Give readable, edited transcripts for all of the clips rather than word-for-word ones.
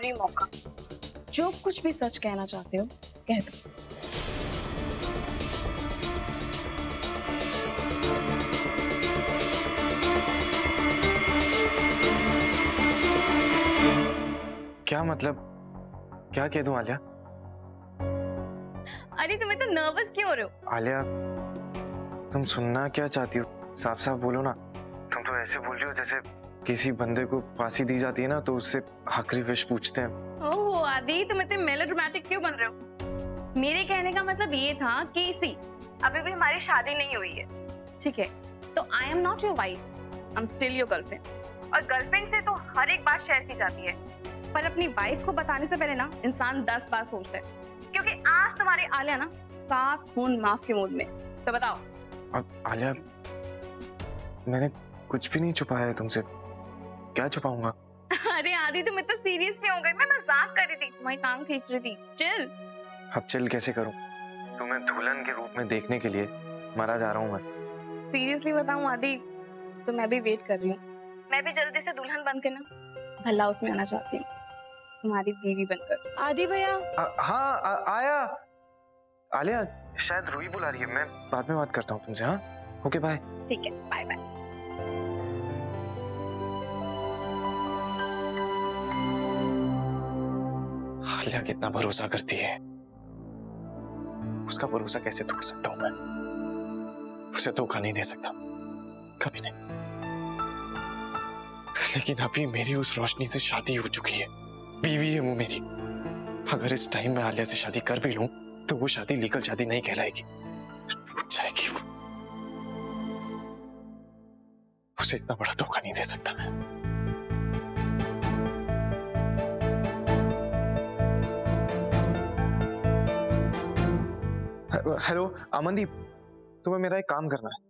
आखिरी मौका, जो कुछ भी सच कहना चाहते हो कह दो। क्या मतलब, क्या कह दूं आलिया? अरे तुम इतना नर्वस क्यों हो रहे हो? आलिया, तुम सुनना क्या चाहती हो? साफ साफ बोलो ना। तुम तो ऐसे बोल रही हो जैसे किसी बंदे को फांसी दी जाती है ना तो उससे आखिरी विश पूछते हैं। ओह आदि, तुम इतने मेलोड्रामेटिक क्यों बन रहे हो? मेरे कहने का मतलब ये था कि सी अभी भी हमारी शादी नहीं हुई है, ठीक है? तो I am not your wife, I am still your girlfriend. और गर्लफ्रेंड से तो हर एक बात शेयर की जाती है, पर अपनी वाइफ को बताने से पहले ना इंसान 10 बार सोचता है, क्योंकि आज तुम्हारी आलिया ना साफ खून माफ के मूड में। तो बताओ। आलिया, मैंने कुछ भी नहीं छुपाया है तुमसे, क्या छुपाऊंगा? अरे आदि, तुम इतना सीरियस क्यों हो गई? मैं मजाक कर रही थी, तुम्हारी टांग खींच रही थी। चिल। अब चिल कैसे करूं? तुम्हें दुल्हन के रूप में देखने के लिए मरा जा रहा हूं मैं। सीरियसली बताऊं आदि, तो मैं भी वेट कर रही हूँ। मैं भी जल्दी से दुल्हन बनकर ना भला उसमें आना चाहती हूँ, तुम्हारी बीवी बनकर। आदि भैया। हाँ आया। आलिया, शायद रूही बुला रही है, मैं बाद में बात करता हूँ तुमसे। हाँ, ओके बाय। ठीक है, बाय बाय। आलिया कितना भरोसा करती है, उसका भरोसा कैसे तोड़ सकता हूं मैं? उसे धोखा नहीं दे सकता, कभी नहीं। लेकिन अभी मेरी उस रोशनी से शादी हो चुकी है, बीवी है वो मेरी। अगर इस टाइम में आलिया से शादी कर भी लूं तो वो शादी लीगल शादी नहीं कहलाएगी, टूट जाएगी वो। उसे इतना बड़ा धोखा नहीं दे सकता मैं। हेलो अमनदीप, तुम्हें मेरा एक काम करना है।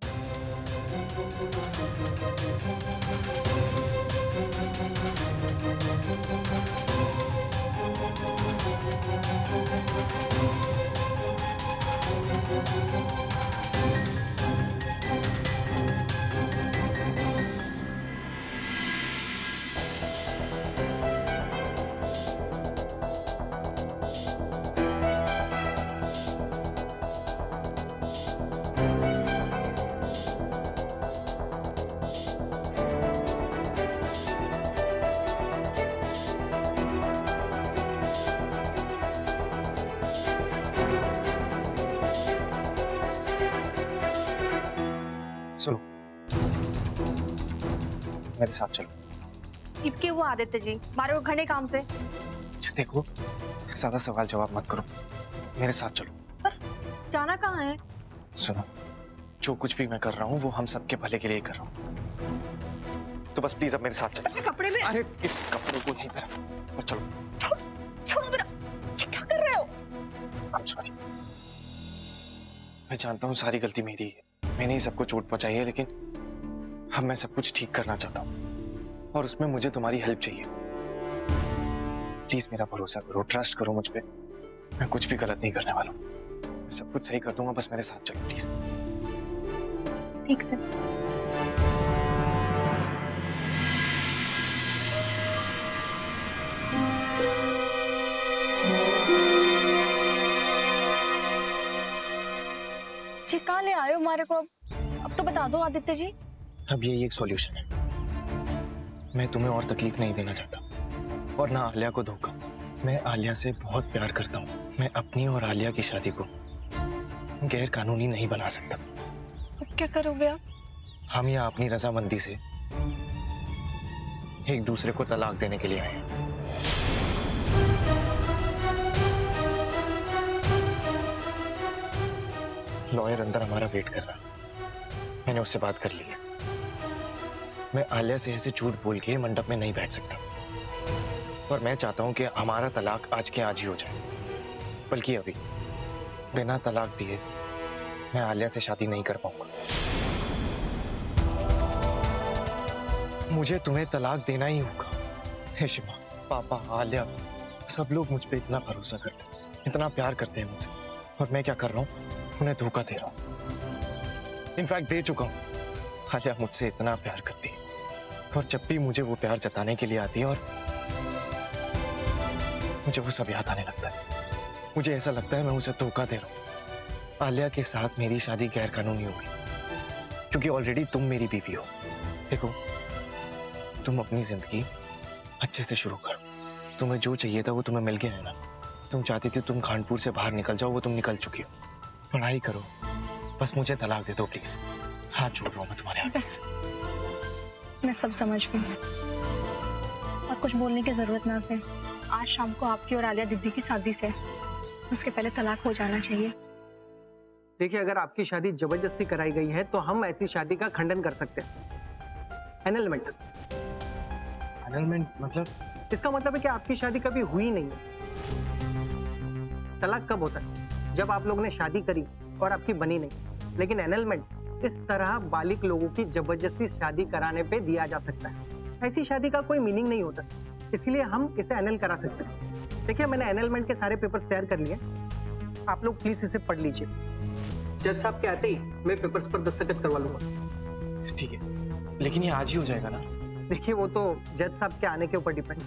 सुनो, मेरे साथ चलो। इतके वो आदित्य जी, मारे वो घने काम से। देखो, ज्यादा सवाल जवाब मत करो, मेरे साथ चलो। पर जाना कहाँ है? सुनो, जो कुछ भी मैं कर रहा हूँ वो हम सबके भले के लिए कर रहा हूँ, तो बस प्लीज अब मेरे साथ चलो। कपड़े में? अरे इस कपड़े को नहीं पहना, चलो। छोड़ो मेरा, क्या कर रहे हो? I'm sorry। मैं जानता हूँ सारी गलती मेरी है, मैंने ही सबको चोट पहुंचाई है, लेकिन अब मैं सब कुछ ठीक करना चाहता हूँ और उसमें मुझे तुम्हारी हेल्प चाहिए। प्लीज मेरा भरोसा करो, ट्रस्ट करो मुझ पे, मैं कुछ भी गलत नहीं करने वाला हूँ, मैं सब कुछ सही कर दूंगा, बस मेरे साथ चलो प्लीज। ठीक से। जी कहाँ ले आए हो हमारे को? अब तो बता दो आदित्य जी। अब यही एक सॉल्यूशन है, मैं तुम्हें और तकलीफ नहीं देना चाहता और ना आलिया को धोखा। मैं आलिया से बहुत प्यार करता हूँ, मैं अपनी और आलिया की शादी को गैर कानूनी नहीं बना सकता। अब क्या करोगे आप? हम यहाँ अपनी रजामंदी से एक दूसरे को तलाक देने के लिए आए हैं। लॉयर अंदर हमारा वेट कर रहा, मैंने उससे बात कर ली है। मैं आलिया से ऐसे झूठ बोल के मंडप में नहीं बैठ सकता और मैं चाहता हूं कि हमारा तलाक आज के आज ही हो जाए, बल्कि अभी बिना तलाक दिए मैं आलिया से शादी नहीं कर पाऊंगा। मुझे तुम्हें तलाक देना ही होगा। हेशिमा, पापा, आलिया, सब लोग मुझ पे इतना भरोसा करते हैं, इतना प्यार करते हैं मुझसे, और मैं क्या कर रहा हूँ, उन्हें धोखा दे रहा हूँ। इनफैक्ट दे चुका हूँ। आलिया मुझसे इतना प्यार करती है और जब भी मुझे वो प्यार जताने के लिए आती है और मुझे वो सब याद आने लगता है। मुझे ऐसा लगता है मैं उसे धोखा दे रहा हूँ। आलिया के साथ मेरी शादी गैर कानूनी होगी क्योंकि ऑलरेडी तुम मेरी बीवी हो। देखो, तुम अपनी जिंदगी अच्छे से शुरू करो। तुम्हें जो चाहिए था वो तुम्हें मिल गया है ना। तुम चाहती थी तुम खानपुर से बाहर निकल जाओ, वो तुम निकल चुकी हो। पढ़ाई करो, बस मुझे तलाक दे दो प्लीज। हाथ जोड़ रहा हूँ मैं तुम्हारे आगे। बस, मैं सब समझ गई और कुछ बोलने की जरूरत ना से। आज शाम को आपकी और आलिया दीदी की शादी से उसके पहले तलाक हो जाना चाहिए। देखिए, अगर आपकी शादी जबरदस्ती कराई गई है तो हम ऐसी शादी का खंडन कर सकते हैं। एनलमेंट। एनलमेंट मतलब? इसका मतलब है कि आपकी शादी कभी हुई नहीं है। तलाक कब होता है? जब आप लोगों ने शादी करी और आपकी बनी नहीं। लेकिन एनलमेंट इस तरह बालिग लोगों की जबरदस्ती शादी कराने पे दिया जा सकता है। ऐसी शादी का कोई मीनिंग नहीं होता, इसलिए हम इसे एनल करा सकते हैं। देखिए, मैंने एनलमेंट के सारे पेपर्स तैयार कर लिए। आप लोग प्लीज इसे पढ़ लीजिए। जज साहब के आते ही मैं पेपर्स पर दस्तखत करवा लूंगा। ठीक है, लेकिन ये आज ही हो जाएगा ना? देखिए, वो तो जज साहब के आने के ऊपर डिपेंड।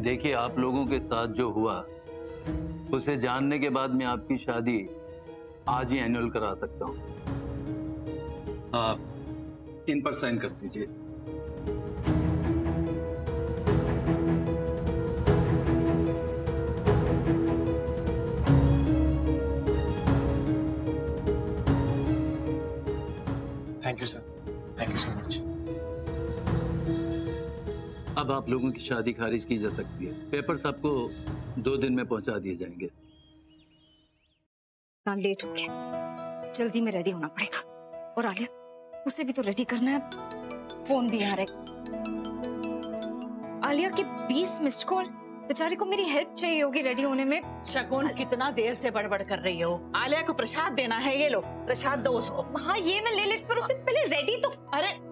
देखिए, आप लोगों के साथ जो हुआ उसे जानने के बाद मैं आपकी शादी आज ही एनुअल करा सकता हूं। आप इन पर साइन कर दीजिए। Thank you sir, thank you so much. अब आप लोगों की शादी खारिज की जा सकती है। पेपर्स आपको 2 दिन में पहुंचा दिए जाएंगे। लेट हो गया, जल्दी में रेडी होना पड़ेगा। और आलिया, उसे भी तो रेडी करना है। फोन भी यहाँ रख। आलिया की 20 मिस्ड कॉल। बेचारी को मेरी हेल्प चाहिए होगी रेडी होने में। शगुन, कितना देर से बड़बड़ कर रही हो? आलिया को प्रसाद देना है, ये लो प्रसाद दो उसको। हाँ, ये मैं ले लेती, पर उससे पहले रेडी तो। अरे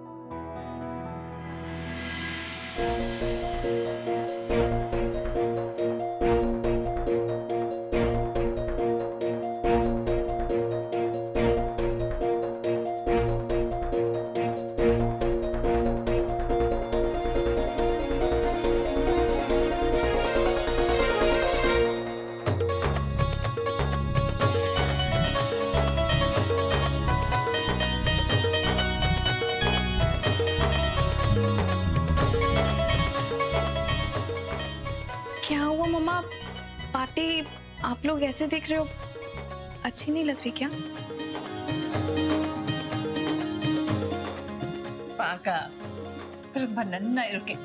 क्या हुआ मम्मा? पार्टी आप लोग ऐसे देख रहे हो, अच्छी नहीं लग रही क्या? पाका फिर बनन नहीं रुके,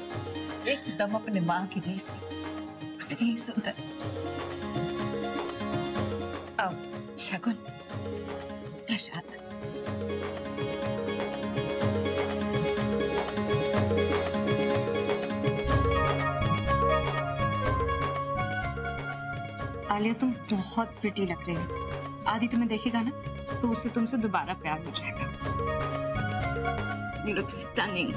एकदम अपने माँ की जैसी, कितनी सुंदर। अब शगुन, प्रसाद। आलिया, तुम बहुत प्रिटी लग रही हो। आदि तुम्हें देखेगा ना तो उससे तुमसे दोबारा प्यार हो जाएगा। You look stunning.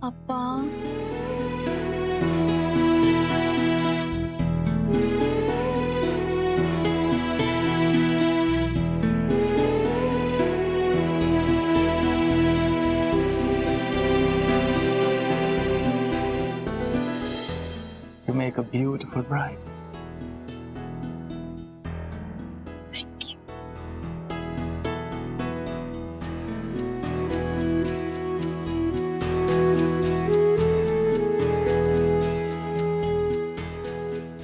पापा, You make a beautiful bride. Thank you.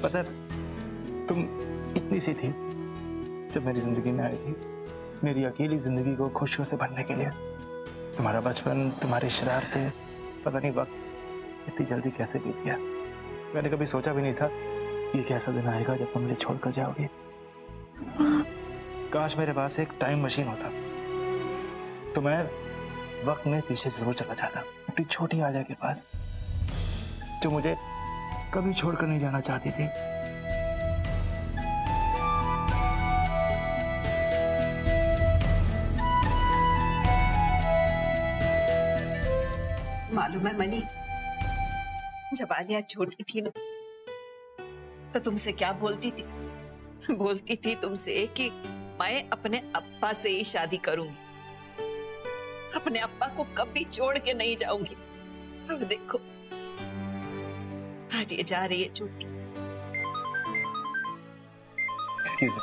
पता है, तुम इतनी सी थी जब मेरी जिंदगी में आई थी, मेरी अकेली जिंदगी को खुशियों से भरने के लिए। तुम्हारा बचपन, तुम्हारी शरारतें, पता नहीं वक्त इतनी जल्दी कैसे बीत गया। मैंने कभी सोचा भी नहीं था कि एक ऐसा दिन आएगा जब तुम मुझे छोड़कर जाओगी। काश मेरे पास एक टाइम मशीन होता तो मैं वक्त में पीछे जरूर चला जाता, अपनी छोटी आलिया के पास, जो मुझे कभी छोड़कर नहीं जाना चाहती थी। मालूम है मनी, जब आलिया छोटी थी ना तो तुमसे क्या बोलती थी? बोलती थी तुमसे कि मैं अपने अब्बा से ही शादी करूंगी, अपने अब्बा को कभी छोड़ के नहीं जाऊंगी। अब देखो आज ये जा रही है छूट के। Excuse me.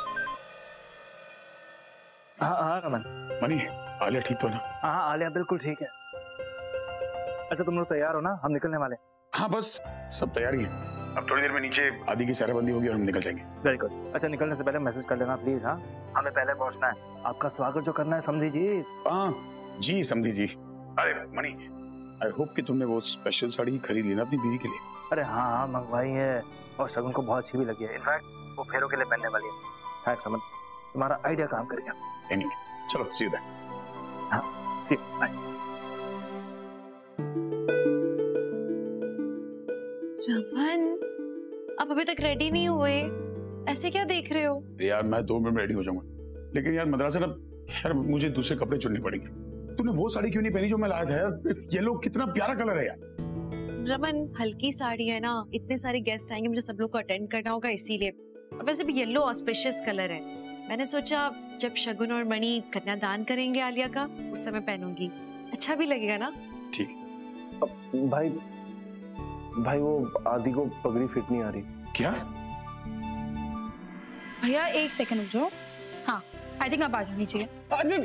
हाँ रमन। मनी, आलिया ठीक तो है ना? हाँ आलिया बिल्कुल ठीक है। अच्छा तुम लोग तैयार हो ना, हम निकलने वाले। हाँ बस सब तैयारी है, अब थोड़ी देर में नीचे आदि की सैराबंदी होगी और हम निकल जाएंगे। Very good. अच्छा निकलने से पहले मैसेज कर लेना प्लीज। हाँ हमें पहले पहुंचना है, आपका स्वागत जो करना है समझी जी। हाँ जी समझी जी। अरे मनी, आई होप कि तुमने वो स्पेशल साड़ी खरीद ली ना अपनी बीवी के लिए। अरे हाँ मंगवाई है और शगुन को बहुत अच्छी भी लगी है। इनफैक्ट वो फेरों के लिए पहनने वाली है। थैंक्स रमन, तुम्हारा आइडिया काम कर गया। एनीवे चलो सी यू देयर। हाँ सी यू बाय। रमन आप अभी तक रेडी नहीं हुए, ऐसे क्या देख रहे हो? यार मैं 2 मिनट में रेडी हो जाऊंगा, लेकिन यार मद्रासा ना यार मुझे दूसरे कपड़े चुनने पड़ेंगे। तूने वो साड़ी क्यों नहीं पहनी जो मैं लाया था यार? येलो कितना प्यारा कलर है यार। रमन हल्की साड़ी है ना, इतने सारे गेस्ट आएंगे, मुझे सब लोग को अटेंड करना होगा इसीलिए। और वैसे भी येलो ऑस्पिशियस कलर है, मैंने सोचा जब शगुन और मणि कन्यादान करेंगे आलिया का उस समय पहनूंगी, अच्छा भी लगेगा ना। ठीक। भाई भाई वो आदि को पगड़ी फिट नहीं आ रही। क्या? भैया एक सेकंड रुक जाओ। हाँ आई थिंक आप आ जानी चाहिए। अरे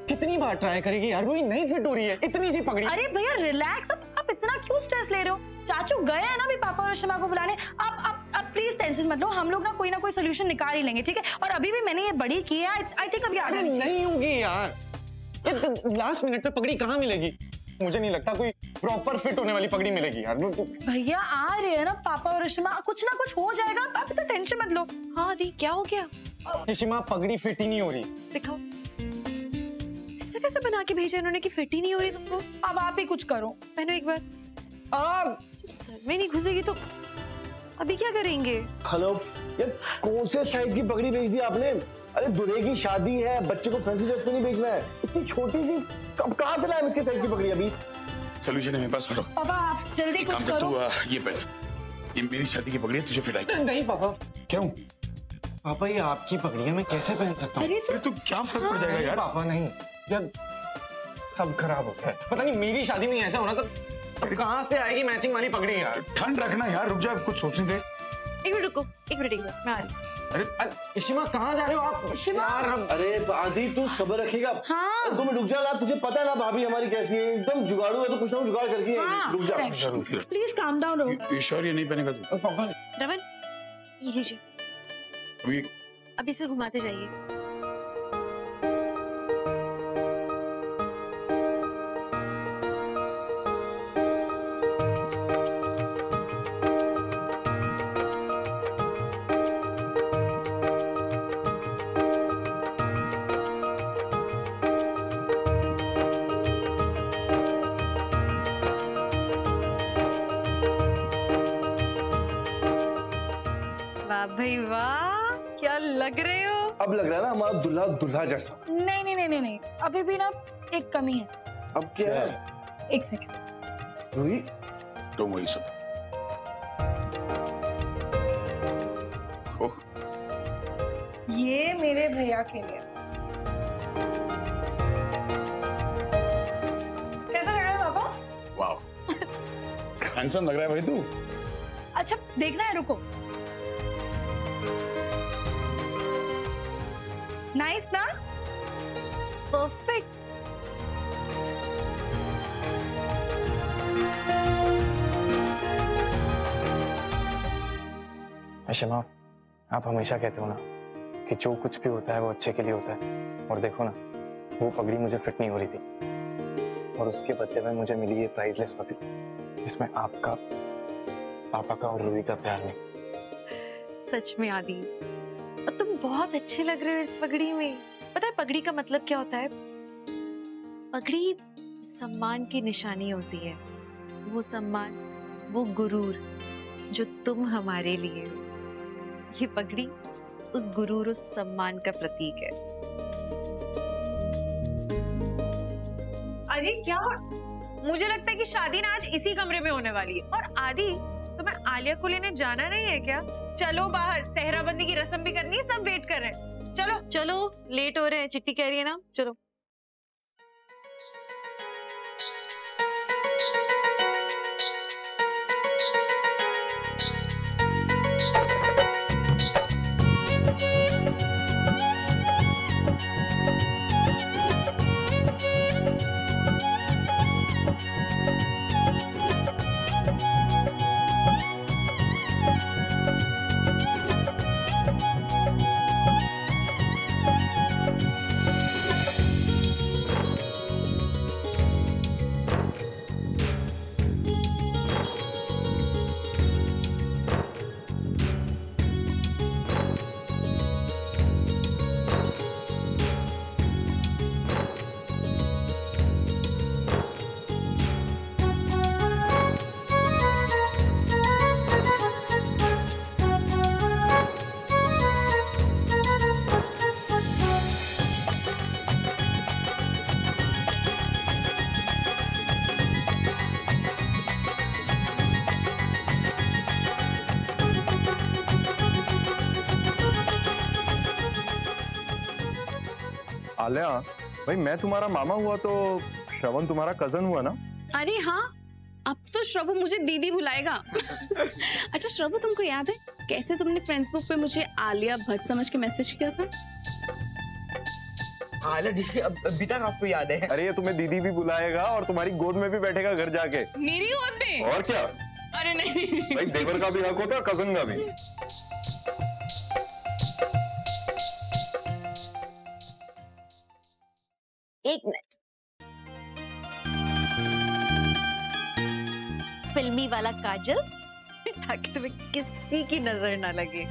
कितनी बार ट्राई करेगी यार, वो नहीं फिट हो रही है, इतनी सी पगड़ी। अरे भैया रिलैक्स, आप इतना क्यों स्ट्रेस ले रहे हो? चाचू गए हैं ना अभी पापा और शमा को बुलाने। आप प्लीज टेंशन मत लो, हम लोग ना कोई सोल्यूशन निकाल ही लेंगे, ठीक है? और अभी भी मैंने ये बड़ी की है, आई थिंक अभी आ जानी चाहिए। नहीं होगी यार, ये लास्ट मिनट पे पगड़ी कहाँ मिलेगी? मुझे नहीं लगता कोई प्रॉपर फिट होने वाली पगड़ी मिलेगी यार। भैया आ रहे हैं ना पापा और शमा, कुछ ना कुछ हो जाएगा, आप इतना टेंशन मत लो। हाँ आदि क्या हो गया? शिमा पगड़ी फिट ही नहीं हो रही। दिखाओ, ऐसा कैसे बना के भेजा इन्होंने कि फिट ही नहीं हो रही तुमको? अब आप ही कुछ करो। पहनो एक बार। जो सर में नहीं घुसेगी तो अभी क्या करेंगे? हेलो यार, कौन से साइज की पगड़ी भेज दी आपने? अरे दूल्हे की शादी है, बच्चे को फैंसी ड्रेस पे नहीं भेजना है। इतनी छोटी सी कहाँ से लाए इसके साइज की पगड़ी? अभी सोल्यूशन है मेरे पास, हटो। पापा आप जल्दी कुछ करो। तू ये पहन, ये मेरी शादी की पगड़ी है, तुझे फिट आएगी। नहीं पापा। क्यों? पापा ये आपकी पगड़ी है, मैं कैसे पहन सकता हूँ? अरे तो क्या फर्क पड़ जाएगा यार? पापा नहीं यार, सब खराब हो गया। पता नहीं मेरी शादी में ऐसा होना, तो कहाँ से आएगी मैचिंग वाली पगड़ी यार? ठंड रखना यार, रुक जा, कुछ सोचने दे। एक मिनट रुको, एक मिनट मैं आ रही। अरे शिमा कहाँ जा रहे हो आप? यार हम अरे आदि तू सब्र रखेगा। हाँ। 2 मिनट रुक जा ना, तुझे पता है ना भाभी हमारी कैसी है, एकदम जुगाड़ू है, तो कुछ ना कुछ जुगाड़ करके हाँ, रुक जा। प्लीज काम डाउन रहो। ये श्योर ये नहीं पहनेगा तू? पापा रमन ये लीजिए, अभी अभी से घुमाते जाइए। वाह भाई वाह, क्या लग रहे हो? अब लग रहा है ना हमारा दूल्हा दूल्हा जैसा। नहीं, अभी भी ना एक कमी है। अब क्या है? एक सेकंड। रूही डोंट वरी सब। ओह ये मेरे भैया के लिए। कैसा लग रहा है पापा? वाओ, हैंडसम लग रहा है भाई तू। अच्छा देखना है, रुको। नाइस ना? परफेक्ट। शिमा, आप हमेशा कहते हो ना कि जो कुछ भी होता है वो अच्छे के लिए होता है, और देखो ना वो पगड़ी मुझे फिट नहीं हो रही थी, और उसके बदले में मुझे मिली ये प्राइसलेस पगड़ी जिसमें आपका, पापा का और रूही का प्यार नहीं। सच में आदि, और तुम बहुत अच्छे लग रहे हो इस पगड़ी में। पता है पगड़ी का मतलब क्या होता है? पगड़ी सम्मान की निशानी होती है, वो सम्मान, वो गुरूर जो तुम हमारे लिए हो। ये पगड़ी उस गुरूर, उस सम्मान का प्रतीक है। अरे क्या मुझे लगता है कि शादी ना आज इसी कमरे में होने वाली है। और आदि, तुम्हें आलिया को लेने जाना नहीं है क्या? चलो बाहर, सेहराबंदी की रस्म भी करनी है, सब वेट कर रहे हैं। चलो चलो, लेट हो रहे हैं, चिट्टी कह रही है ना, चलो। आलिया, भाई मैं तुम्हारा मामा हुआ तो श्रवण तुम्हारा कजन हुआ ना? अरे हाँ, अब तो श्रवण मुझे दीदी बुलाएगा। अच्छा श्रवण, तुमको याद है कैसे तुमने फेसबुक पे मुझे आलिया भट्ट समझ के मैसेज किया था? आलिया दीदी अभी तक आपको याद है? अरे ये तुम्हें दीदी भी बुलाएगा और तुम्हारी गोद में भी बैठेगा घर जाके। मेरी गोद में? और क्या? अरे नहीं भाई, देवर का भी हक होता है, कजन का भी। एक मिनट, फिल्मी वाला काजल, ताकि तुम्हें किसी की नजर ना लगे।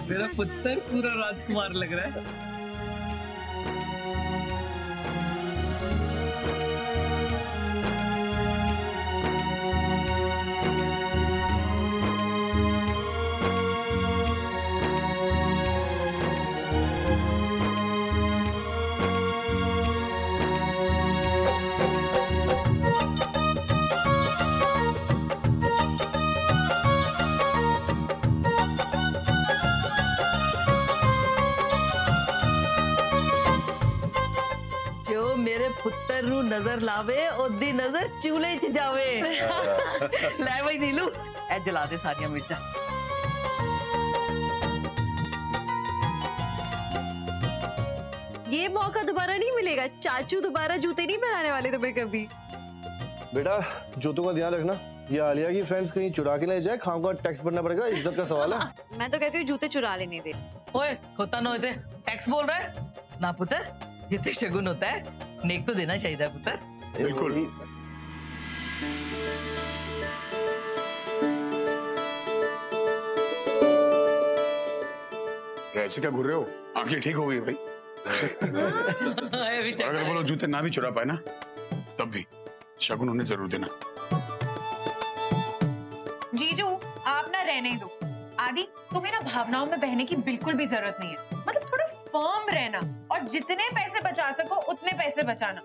मेरा पुत्र पूरा राजकुमार लग रहा है। जो मेरे पुत्र रू नजर लावे ओदी नजर चूल्हे च जावे। ले भाई नीलू, ए जला दे सारियां मिर्चा। ये मौका दोबारा नहीं मिलेगा, चाचू दोबारा जूते नहीं पहनाने वाले तुम्हें कभी। बेटा जूतों का ध्यान रखना, ये आलिया की फ्रेंड्स कहीं चुरा के ले जाए, खाऊंगा टैक्स भरना पड़ेगा, इज्जत का सवाल है। मैं तो कहती हूँ जूते चुरा लेने दे। ओए होता ना होते टैक्स बोल रहा है ना पुत्र, ये तो शगुन होता है, नेक तो देना चाहिए पुत्र। बिल्कुल। ऐसे क्या घूर रहे हो? आंखें ठीक हो गई भाई? अगर वो लोग जूते ना भी चुरा पाए ना, तब भी शगुन उन्हें जरूर देना। जीजू आप ना रहने ही दो। आदि, तुम्हें ना भावनाओं में बहने की बिल्कुल भी जरूरत नहीं है। मतलब थोड़ा फर्म रहना और जितने पैसे बचा सको उतने पैसे बचाना।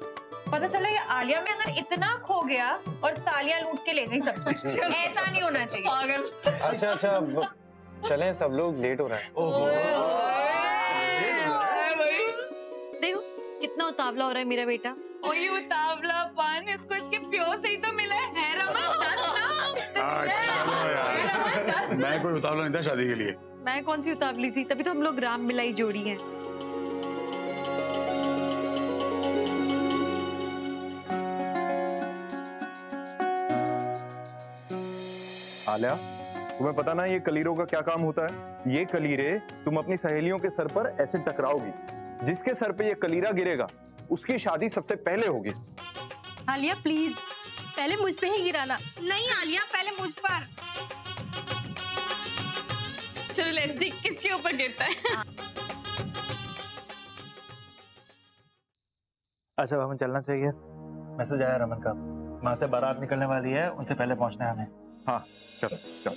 पता चला ये आलिया में अंदर इतना खो गया और सालियां लूट के ले गई सब कुछ। ऐसा नहीं होना चाहिए। पागल। अच्छा चलें, सब लोग लेट हो रहा है। देखो कितना उतावला हो रहा है मेरा बेटा। और ये उतावलापन इसको इसके प्यो से ही तो मिला है रमन। चलो यार, मैं कोई उतावला नहीं था शादी के लिए। मैं कौन सी उतावली थी, तभी तो हम लोग राम मिलाई जोड़ी हैं। आलिया, तुम्हें पता ना ये कलीरों का क्या काम होता है? ये कलीरे तुम अपनी सहेलियों के सर पर ऐसे टकराओगी, जिसके सर पे ये कलीरा गिरेगा उसकी शादी सबसे पहले होगी। आलिया प्लीज, पहले मुझ पे ही गिराना। नहीं आलिया, पहले मुझ पर। चलो लेट्स सी किसके ऊपर गिरता है। अच्छा हमें चलना चाहिए। मैसेज आया रमन का, वहां से बारात निकलने वाली है, उनसे पहले पहुंचना है हमें। हाँ चलो चलो।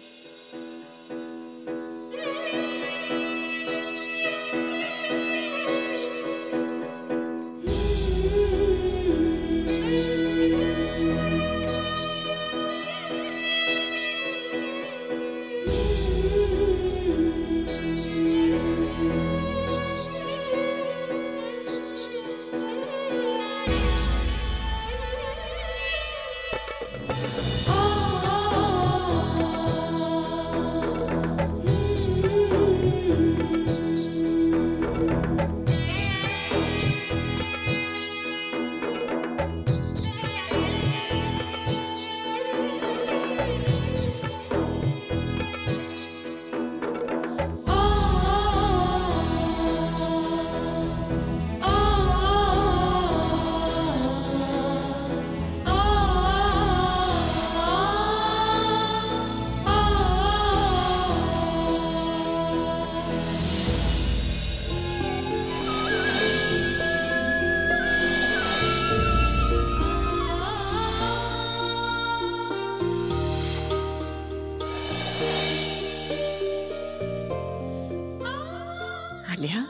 आलिया,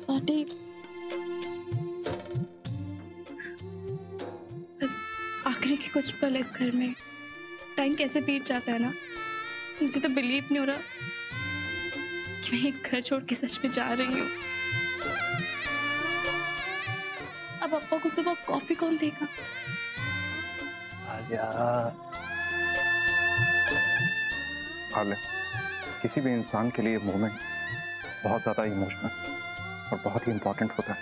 पार्टी बस आखिरी के कुछ पल इस घर में टाइम कैसे बीत जाता है ना, मुझे तो बिलीव नहीं हो रहा कि मैं एक घर छोड़ के सच में जा रही हूँ। अब पापा को सुबह कॉफी कौन देगा? आलिया, किसी भी इंसान के लिए मोमेंट बहुत ज्यादा इमोशनल और बहुत ही इंपॉर्टेंट होता है।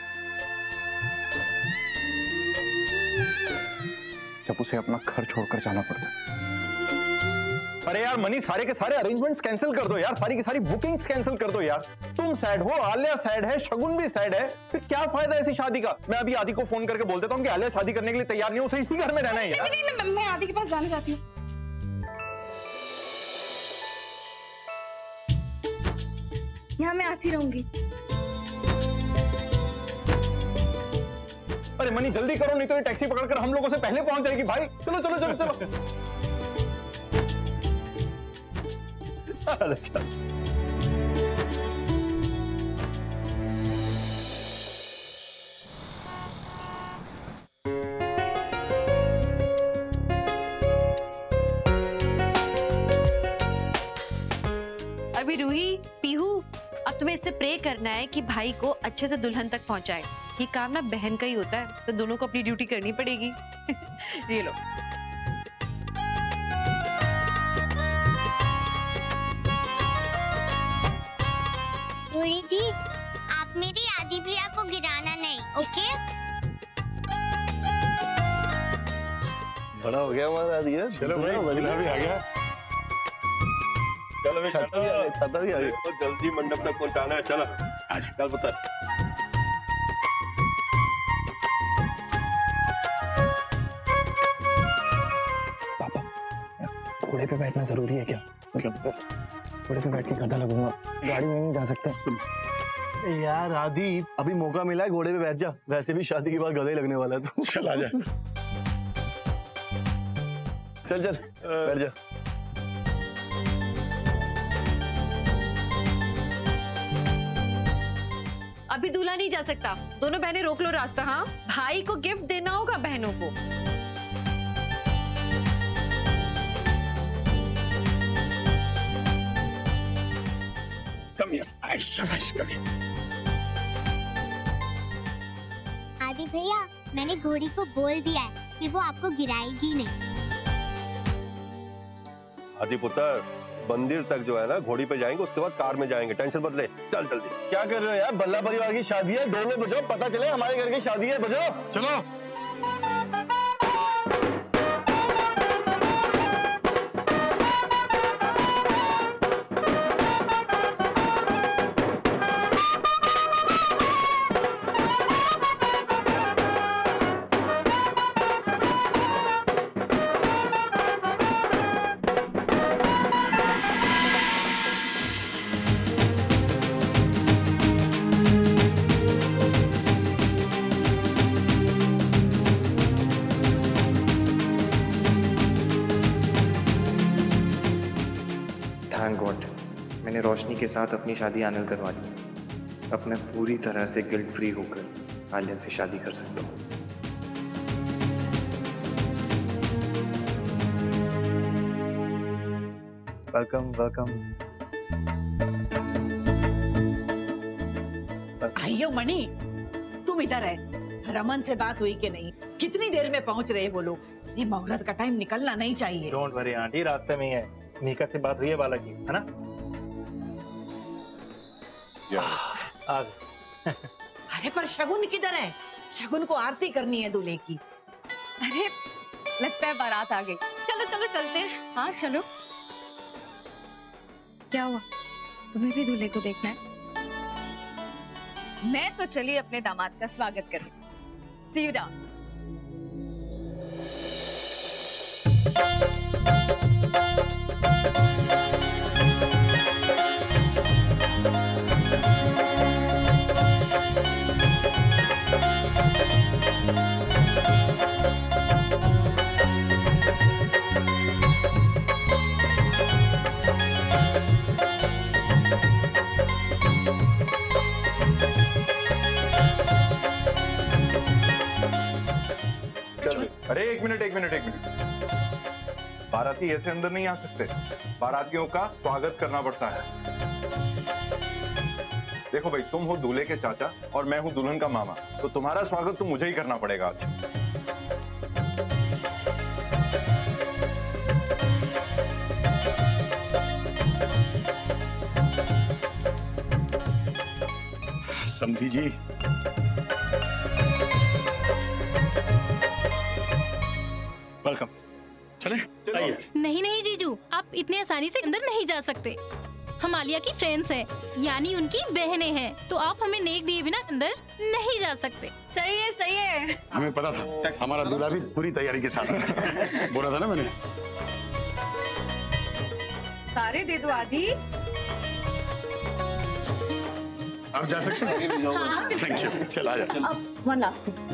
जब उसे अपना घर छोड़कर जाना पड़ता है। अरे यार मनी, सारे के सारे अरेंजमेंट्स कैंसिल कर दो यार, सारी की सारी बुकिंग्स कैंसिल कर दो यार। तुम सैड हो, आलिया सैड है, शगुन भी सैड है, फिर क्या फायदा ऐसी शादी का। मैं अभी आदि को फोन करके बोल देता हूँ कि आलिया शादी करने के लिए तैयार नहीं है, उसे इसी घर में रहना है यार। नहीं, मैं आदि के पास जाना चाहती हूँ। यहाँ मैं आती रहूंगी। अरे मनी जल्दी करो, नहीं तो ये टैक्सी पकड़कर हम लोगों से पहले पहुंच जाएगी भाई। चलो चलो चलो चलो। अच्छा अभी रूही, पीहू, अब तुम्हें इससे प्रे करना है कि भाई को अच्छे से दुल्हन तक पहुंचाए। ये काम ना बहन का ही होता है, तो दोनों को अपनी ड्यूटी करनी पड़ेगी। ये लो। रूही जी, आप मेरी आदि भैया को गिराना नहीं, ओके? बड़ा हो गया हमारा आदि। चलो भाई, बदला भी आ गया। चलो छाता भी आ गया। तो जल्दी मंडप तक पहुंचाना है। चलो आज कल बता। पापा, घोड़े पे बैठना जरूरी है क्या? घोड़े पे बैठ के गधा लगूंगा, गाड़ी में नहीं जा सकते। यार आदि, अभी मौका मिला है, घोड़े पे बैठ जा। वैसे भी शादी के बाद गधा ही लगने वाला है तू। चल आ जा। चल चल बैठ जा। अभी दूल्हा नहीं जा सकता, दोनों बहनें रोक लो रास्ता। हाँ, भाई को गिफ्ट देना होगा बहनों को। आदि भैया, मैंने घोड़ी को बोल दिया है कि वो आपको गिराएगी नहीं। आदि पुत्र, मंदिर तक जो है ना घोड़ी पे जाएंगे, उसके बाद कार में जाएंगे। टेंशन मत ले, चल जल्दी। क्या कर रहे हो यार? बल्ला परिवार की शादी है, ढोल बजाओ, पता चले हमारे घर की शादी है। बजाओ, चलो। थैंक गॉड मैंने रोशनी के साथ अपनी शादी अनिल करवा दी। अब मैं पूरी तरह से गिल्ट फ्री होकर आलिया से शादी कर सकता हूँ। Welcome welcome. आइयो मणि, तुम इधर है। रमन से बात हुई कि नहीं? कितनी देर में पहुंच रहे वो लोग? ये मुहूर्त का टाइम निकलना नहीं चाहिए। डोंट वरी आंटी, रास्ते में ही है। मीका से बात हुई है बाला की, है ना? आ गए। अरे पर शगुन किधर है? शगुन को आरती करनी है दूल्हे की। अरे लगता है बारात आ गई। चलो चलो चलते हैं। हाँ चलो। क्या हुआ, तुम्हें भी दूल्हे को देखना है? मैं तो चली अपने दामाद का स्वागत करने। See you down. अरे एक मिनट। बाराती ऐसे अंदर नहीं आ सकते। बारातियों का स्वागत करना पड़ता है। देखो भाई, तुम हो दूल्हे के चाचा और मैं हूं दुल्हन का मामा, तो तुम्हारा स्वागत तो मुझे ही करना पड़ेगा आज। समधी जी, वेलकम। चले आइए। नहीं नहीं जीजू, आप इतनी आसानी से अंदर नहीं जा सकते। हम आलिया की फ्रेंड्स हैं, यानी उनकी बहनें हैं, तो आप हमें नेक दिए बिना अंदर नहीं जा सकते। सही है सही है। हमें पता था, हमारा दूल्हा भी पूरी तैयारी के साथ है। बोला था ना मैंने। सारे दे दो आदि। आप जा सकते हैं। Thank you. चल आ जा। अब one last thing.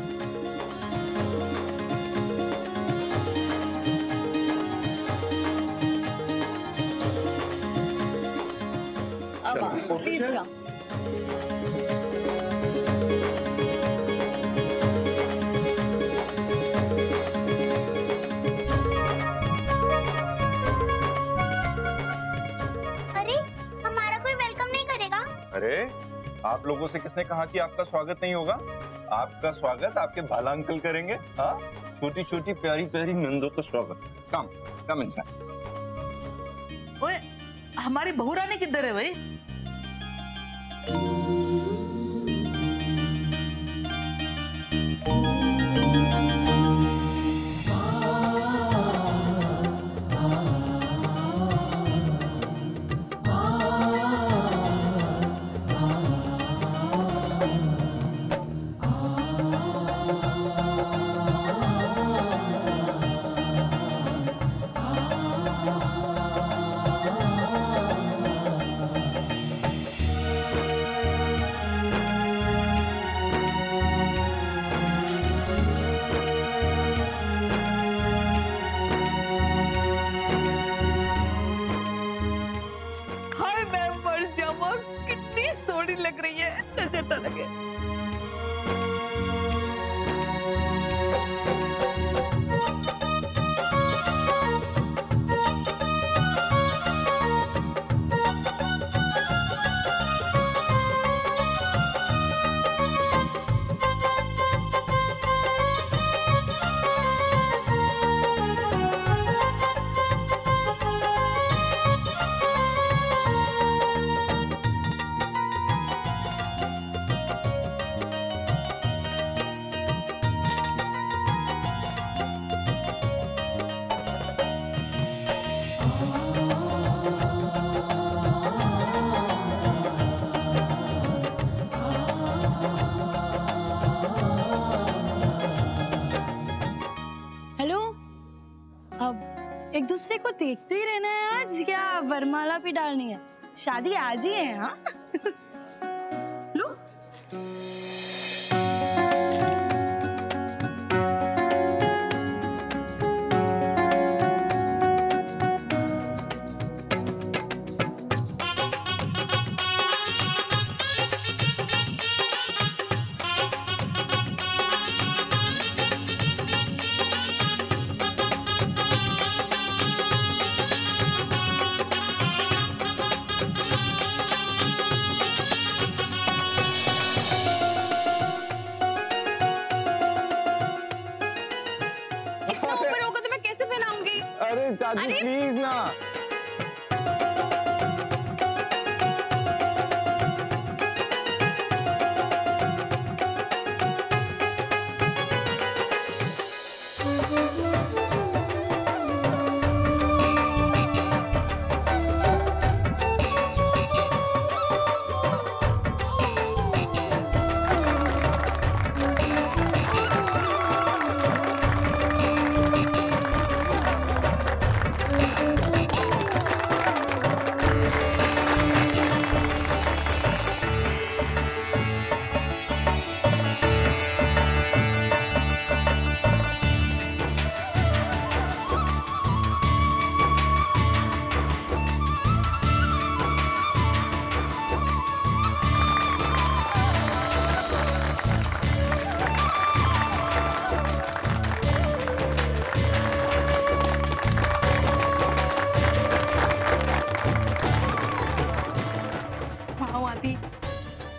Please come. अरे हमारा कोई वेलकम नहीं करेगा? अरे आप लोगों से किसने कहा कि आपका स्वागत नहीं होगा? आपका स्वागत आपके बाला अंकल करेंगे। हाँ, छोटी छोटी प्यारी प्यारी नंदों का स्वागत। कम इंसान। ओए, हमारी बहू रानी किधर है भाई? लग रही है, नजर न लगे। एक दूसरे को देखते ही रहना है आज, क्या वरमाला भी डालनी है? शादी आज ही है। हाँ लो अरे चाचू प्लीज ना।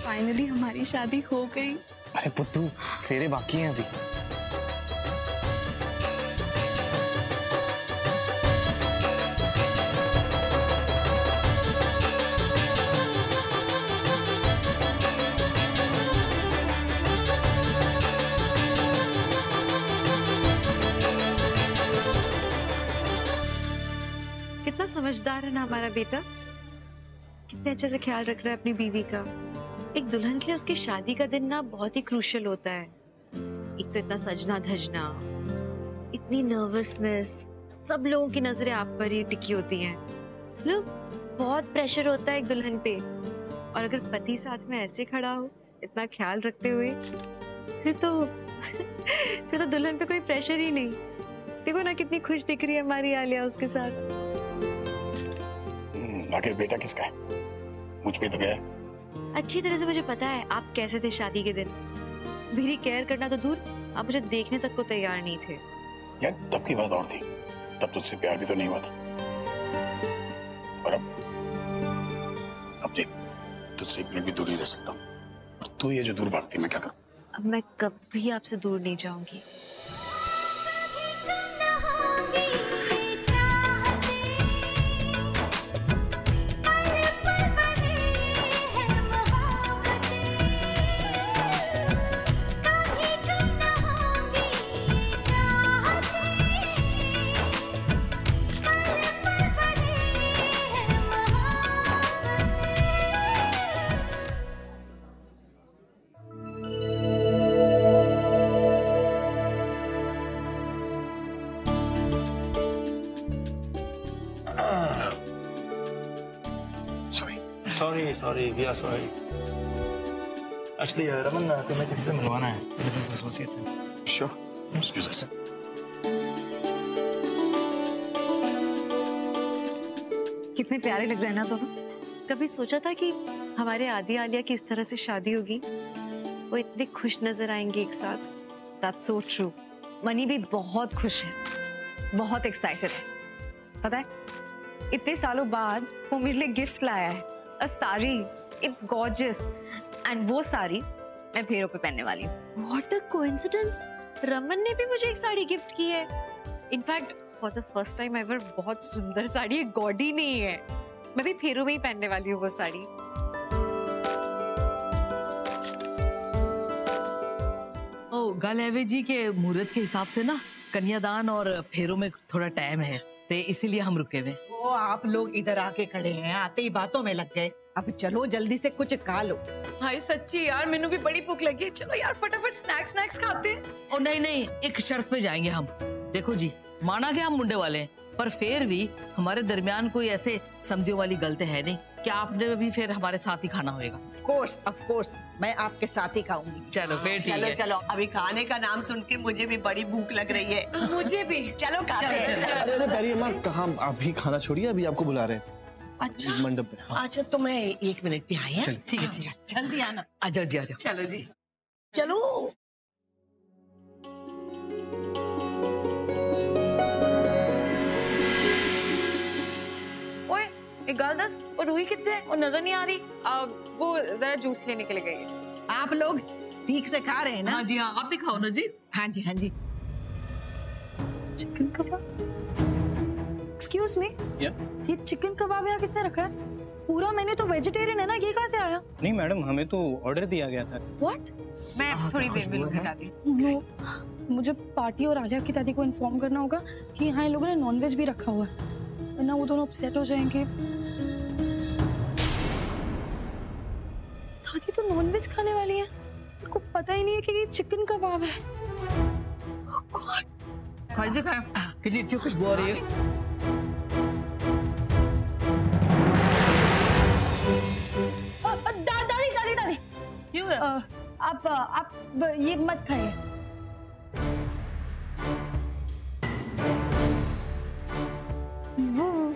फाइनली हमारी शादी हो गई। अरे पुत्तू फेरे बाकी हैं अभी। कितना समझदार है ना हमारा बेटा, कितने अच्छे से ख्याल रख रहा है अपनी बीवी का। एक दुल्हन के लिए उसकी शादी का दिन ना बहुत ही क्रूशियल होता है। एक तो इतना सजना धजना, इतनी नर्वसनेस, सब लोगों की नजरें आप पर ही टिकी होती हैं। बहुत प्रेशर होता है एक दुल्हन पे, और अगर पति साथ में ऐसे खड़ा हो इतना ख्याल रखते हुए, फिर तो दुल्हन पे कोई प्रेशर ही नहीं। देखो ना कितनी खुश दिख रही है हमारी आलिया उसके साथ। आखिर बेटा किसका है? मुझ पे तो गया। अच्छी तरह से मुझे पता है आप कैसे थे शादी के दिन। मेरी केयर करना तो दूर, आप मुझे देखने तक को तैयार नहीं थे। यार तब की बात और थी, तब तुझसे प्यार भी तो नहीं हुआ था। और अब देख, तुझसे एक मिनट भी दूर नहीं रह सकता। और तू ये जो दूर भागती, मैं क्या करूं? अब मैं कभी आपसे दूर नहीं जाऊंगी। Sorry, we are sorry. Actually, Raman तुम्हें किसी से मिलवाना है, बिजनेस एसोसिएट से। Sure. Excuse us. कितने प्यारे लग रहे हैं ना दोनों। कभी सोचा था कि हमारे आदि आलिया की इस तरह से शादी होगी, वो इतने खुश नजर आएंगे एक साथ। That's so true. मनी भी बहुत खुश है, बहुत एक्साइटेड है। पता है, इतने सालों बाद वो मेरे लिए गिफ्ट लाया है, a sari. It's gorgeous. And वो साड़ी मैं फेरों पे पहनने वाली हूँ। What a coincidence! रमन ने भी मुझे एक साड़ी गिफ्ट की है। In fact for the first time ever बहुत सुंदर साड़ी है, गॉडी नहीं है। मैं भी फेरों में ही पहनने वाली हूँ वो साड़ी। गालेवे जी के मुहूर्त के हिसाब से ना कन्यादान और फेरों में थोड़ा टाइम है, तो इसीलिए हम रुके हुए। वो आप लोग इधर आके खड़े हैं, आते ही बातों में लग गए। अब चलो जल्दी से कुछ खा लो। हाय सच्ची यार, मैंने भी बड़ी भूख लगी है। चलो यार फटाफट स्नैक्स खाते हैं। ओ नहीं, एक शर्त पे जाएंगे हम। देखो जी, माना कि हम मुंडे वाले हैं, पर फिर भी हमारे दरमियान कोई ऐसे समझियों वाली गलती है नहीं कि आपने भी फिर हमारे साथ ही खाना होगा। ऑफ कोर्स मैं आपके साथ ही खाऊंगी। चलो फिर ठीक है। चलो अभी खाने का नाम सुन के मुझे भी बड़ी भूख लग रही है। मुझे भी। चलो खाते हैं। अरे प्यारी अम्मा, कहाँ अभी खाना छोड़िए, अभी आपको बुला रहे हैं। अच्छा मंडप पे। हाँ। अच्छा तो मैं 1 मिनट पे आई है। ठीक है, जल्दी आना। आ जाओ जी, आ जाओ। चलो जी, चलो। ओए एक गाल दस, और रूही कितने है? और नजर नहीं आ रही। वो जरा जूस लेने के लिए गई है। आप लोग ठीक से खा रहे हैं ना? हाँ जी हाँ, आप भी खाओ ना जी। हाँ जी। चिकन कबाब एक्सक्यूज मी, ये चिकन कबाब यहाँ किसने रखा है? पूरा मेन्यू तो वेजिटेरियन है ना, ये कहाँ से आया? नहीं मैडम, हमें तो ऑर्डर दिया गया था। व्हाट? मैं थोड़ी देर में लूंगी दादी। नो, मुझे पार्टी और आलिया की दादी को इन्फॉर्म करना होगा कि यहाँ इन लोगों ने नॉनवेज भी रखा हुआ है, वरना वो दोनों अपसेट हो जाएंगे। दादी तो नॉनवेज खाने वाली है, उनको पता ही नहीं है कि ये चिकन कबाब है। Oh God! खाइए खाएं, कितनी अच्छी खुशबू आ रही है। दादी, क्यों है? आप ये मत खाइए।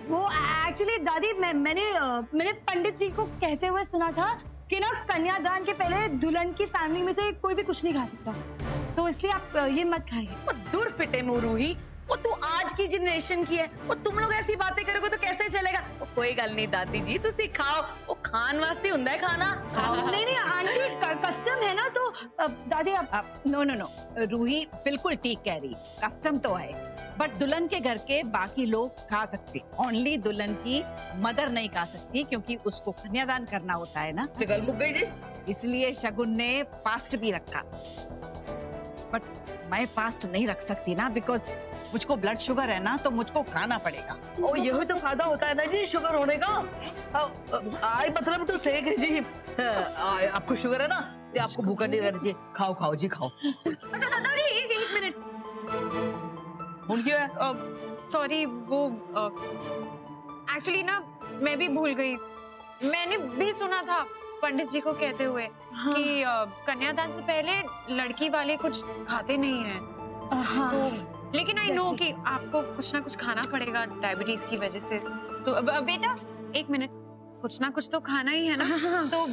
वो एक्चुअली दादी मैंने पंडित जी को कहते हुए सुना था कि ना कन्यादान के पहले दुल्हन की फैमिली में से कोई भी कुछ नहीं खा सकता, तो इसलिए आप ये मत खाइए। दूर फिटे रूही, वो तू आज की जनरेशन की है, वो तुम लोग ऐसी बातें करोगे तो कैसे चलेगा? वो कोई गल नहीं दादी जी, तुसी खाओ, वो खान वास्ते हुंदा है खाना। नहीं आंटी, कस्टम है ना, तो दादी आप नो रूही बिल्कुल ठीक कह रही, कस्टम तो है, बट दुल्हन के घर के बाकी लोग खा सकते, ओनली दुल्हन की मदर नहीं खा सकती, क्योंकि उसको कन्यादान करना होता है ना। गल मुक गई जी। इसलिए शगुन ने फास्ट भी रखा, बट मैं फास्ट नहीं रख सकती ना, बिकॉज मुझको ब्लड शुगर है ना, तो मुझको खाना पड़ेगा। ओ यही तो फायदा होता है ना जी शुगर होने का। आई मतलब तो सही है जी, आपको शुगर है ना, तो आपको भूखा नहीं रहना चाहिए। खाओ जी खाओ। अच्छा दादी एक मिनट, भूल गया है? सॉरी, वो एक्चुअली ना मैं भी भूल गई। मैंने भी सुना था पंडित जी को कहते हुए कि कन्यादान से पहले लड़की वाले कुछ खाते नहीं हैं। लेकिन आई नो कि आपको कुछ ना कुछ खाना पड़ेगा डायबिटीज की वजह से, तो बेटा एक मिनट, कुछ ना कुछ तो खाना ही है ना, तो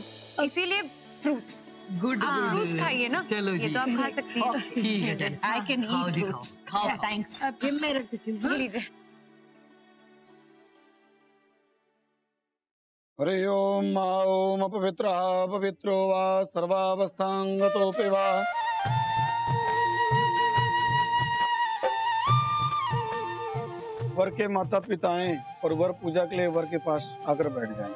इसीलिए फ्रूट्स फ्रूट्स खाइए ना। चलो ये जी, तो आप खा सकती हैं। ठीक है, आई कैन खाओ ईट जी, फ्रूट्स। खाओ। थैंक्स। अब ये मैं रख देती हूँ। लीजिए। हरि ओम ओम अपवित्रः पवित्रो वा सर्वावस्थांगतोऽपि वा। वर के माता पिता आए और वर पूजा के लिए वर के पास आकर बैठ जाएं।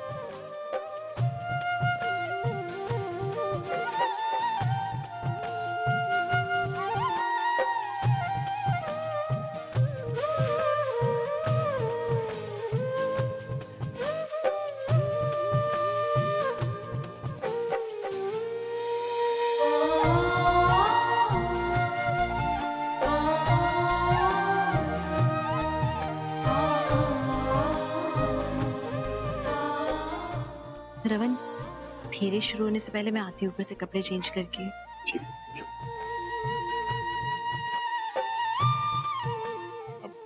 रवन, फेरे शुरू होने से पहले मैं आती हूँ ऊपर से कपड़े चेंज करके।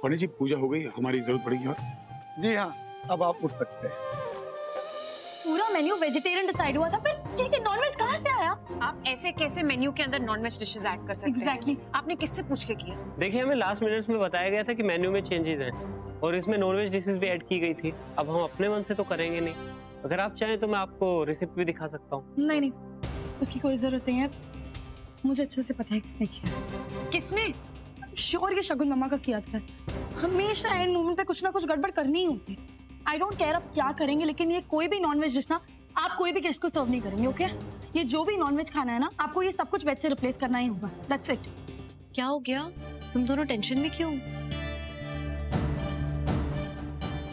पंडित जी पूजा हो गई, हमारी जरूरत पड़ेगी और? जी हाँ, अब आप उठ सकते हैं। पूरा मेन्यू वेजिटेरियन डिसाइड हुआ था, फिर ये नॉनवेज कहाँ से आया? आप ऐसे कैसे मेन्यू के अंदर नॉनवेज डिशेस ऐड कर सकते हैं? Exactly. आपने किससे पूछ के किया? देखिए, हमें लास्ट मिनट्स में बताया गया था कि मेन्यू में चेंजेस हैं और इसमें नॉनवेज डिशेस भी ऐड की गई थी। अब हम अपने मन से तो करेंगे नहीं, अगर आप चाहें तो मैं आपको रेसिपी भी दिखा सकता हूँ। नहीं, उसकी कोई जरूरत नहीं है, मुझे अच्छे से पता है किसने किया। किसने? श्योर ये शगुन मामा का किया था। हमेशा एंड मोमेंट पे कुछ ना कुछ गड़बड़ करनी ही होती है। आई डोंट केयर आप क्या करेंगे, लेकिन ये कोई भी नॉनवेज डिश ना आप कोई भी गेस्ट को सर्व नहीं करेंगे, ओके? ये जो भी नॉनवेज खाना है ना, आपको ये सब कुछ वेज से रिप्लेस करना ही होगा। That's it. क्या हो गया? तुम दोनों टेंशन में क्यों?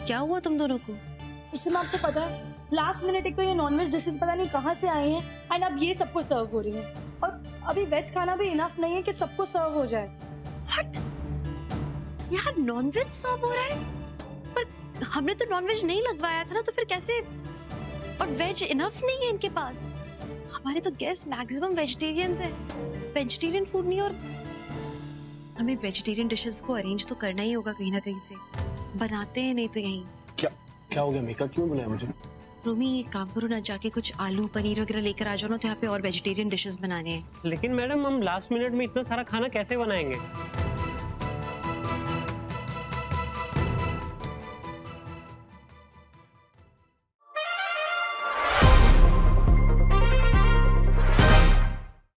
क्या हुआ तुम दोनों को? इसमें आपको पता है लास्ट मिनट एक तो ये नॉनवेज डिशेस पता नहीं कहाँ से आए हैं, एंड अब ये सबको सर्व हो रही है, और अभी वेज खाना भी इनफ नहीं है कि सबको सर्व हो जाए। व्हाट? यहाँ नॉनवेज सर्व हो रहा है? पर हमने तो नॉनवेज नहीं लगवाया था ना, तो फिर कैसे? और वेज इनफ नहीं है इनके पास। हमारे तो गेस्ट मैक्सिमम वेजिटेरियंस हैं, वेजिटेरियन फूड नहीं, और हमें वेजिटेरियन डिशेस को अरेंज तो करना ही होगा कहीं ना कहीं से। बनाते हैं नहीं तो यहीं। क्या हो गया मेका, क्यों बुलाया मुझे? रूमी, एक काम करो ना, जाके कुछ आलू पनीर वगैरह लेकर आ जाओ ना, तो यहाँ पे और वेजिटेरियन डिशेस बनाने हैं। लेकिन मैडम, हम लास्ट मिनट में इतना सारा खाना कैसे बनाएंगे?